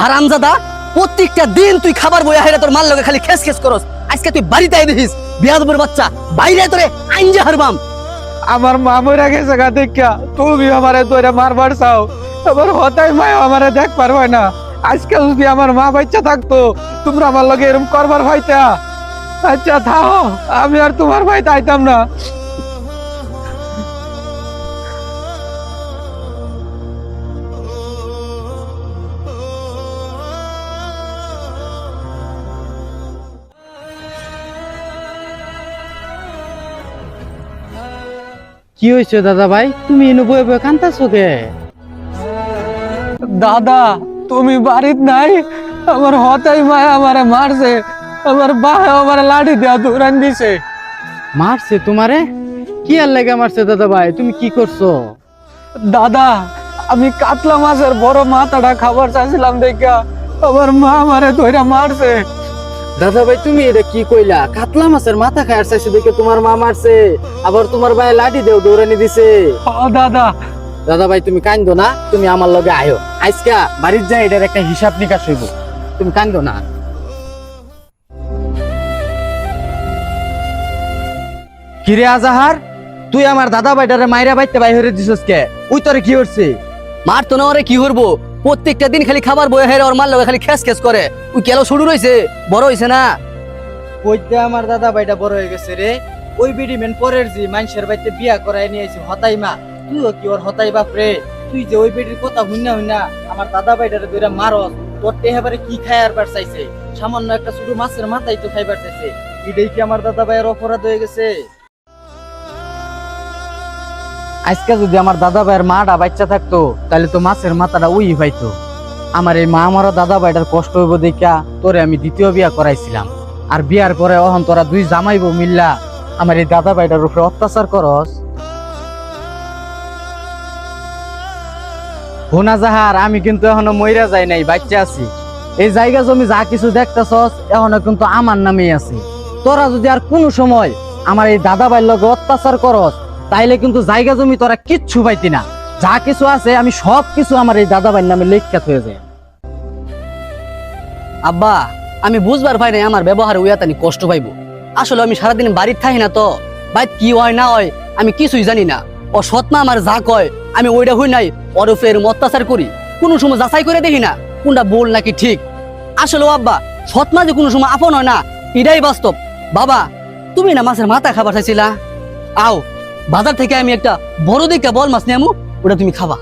হারামজাদা, প্রত্যেকটা দিন তুই খাবার বইয়া হেরে তোর মাল লগে খালি খেস খেস করস। আজকে তুই বাড়িতে আই দেখিস বিয়াদবের বাচ্চা, বাইরে তোরে আইনজা হারবাম। আমার মা মরে গেছে গা দেখা তুমি আমারে তোরা মারবার চাও, আমার হতাই মা আমারে দেখ পারবে না। আজকে যদি আমার মা বাচ্চা থাকতো তোমরা আমার লগে এরকম করবার ভাইতা। আচ্ছা থাও, আমি আর তোমার ভাই আইতাম না। কি হয়েছে দাদা ভাই, তুমি এনে বয়ে বয়ে কান্তাছো কে? দাদা তুমি বাড়িত নাই, আমার হতাই মায় আমারে মারছে, আমার ভাই আমারে লাঠি দেয়া দৌড়ান দিছে। মারছে তোমারে? কি আর লেগে মারছে দাদা ভাই, তুমি কি করছো? দাদা আমি কাতলা মাছের বড় মাথাটা খাবার চাইছিলাম দেখা আমার মা আমারে ধইরা মারছে। দাদা ভাই তুমি এটা কি কইলা? কাতলা মাছের মাথা খায়ার চাইছে দেখে তোমার মা মারছে, আবার তোমার ভাই লাঠি দেও দৌড়ানি দিছে। দাদা দাদা ভাই তুমি কান্দো না, তুমি আমার লগে আয়ো, আজকা বাড়ির যাই এটার একটা হিসাব নিকাশ হইব, তুমি কান্দো না। কিরে আজাহার, তুই আমার দাদা ভাইটারে মাইরা বাইতে বাই হরে দিছস কে? ওই তোরে কি হচ্ছে? মার তো না, ওরে কি করবো? প্রত্যেকটা দিন খালি খাবার বইয়া হেরে ওর মাল লগে খালি খেস খেস করে। ওই কেন শুরু রয়েছে, বড় হয়েছে না? কইতে আমার দাদা ভাইটা বড় হয়ে গেছে রে। ওই বিডি মেন পরের জি মানুষের বাড়িতে বিয়া করায় নিয়ে আইছে হতাই মা, তুইও কি ওর হতাই বাপ রে? তুই যে ওই বিডির কথা হুইনা হুইনা আমার দাদা ভাইটারে দুইটা মারস, তোর টেহাবারে কি খায়ার বার চাইছে? সামান্য একটা ছোট মাছের মাথাই তো খাইবার চাইছে, এটাই কি আমার দাদা ভাইয়ের অপরাধ হয়ে গেছে? আজকে যদি আমার দাদা ভাইয়ের মাটা বাচ্চা থাকতো তাহলে তো মাছের মাথাটা উই পাইতো। আমার এই মা মারা দাদা ভাইটার কষ্ট হইব দেখা তোরে আমি দ্বিতীয় বিয়া করাইছিলাম, আর বিয়ার পরে অহন তোরা দুই জামাইবো মিল্লা আমার এই দাদা ভাইটার উপরে অত্যাচার করস। হোনা জাহার, আমি কিন্তু এখনো মইরা যাই নাই, বাচ্চা আছি। এই জায়গা জমি যা কিছু দেখতেছস এখনো কিন্তু আমার নামেই আছে। তোরা যদি আর কোনো সময় আমার এই দাদা ভাইয়ের লগে অত্যাচার করস তাইলে কিন্তু জায়গা জমি তোরা কিচ্ছু পাইতি না। যা কিছু আছে আমি সব কিছু আমার এই দাদা ভাইয়ের নামে লেখ্যাত হয়ে যায়। আব্বা, আমি বুঝবার পাই নাই আমার ব্যবহারে উয়াতানি কষ্ট পাইবো। আসলে আমি সারাদিন বাড়ির থাকি না তো, বাইত কি হয় না হয় আমি কিছুই জানি না। ও সৎমা আমার যা কয় আমি ওইটা হই নাই, ওর উপরে এরম অত্যাচার করি। কোনো সময় যাচাই করে দেখি না কোনটা বল নাকি ঠিক। আসলে আব্বা, সৎমা যে কোনো সময় আপন হয় না, এটাই বাস্তব। বাবা, তুমি না মাছের মাথা খাবার চাইছিলা, আও বাজার থেকে আমি একটা বড় দিকে বল মাছ নিয়ে আমু, ওটা তুমি খাবা।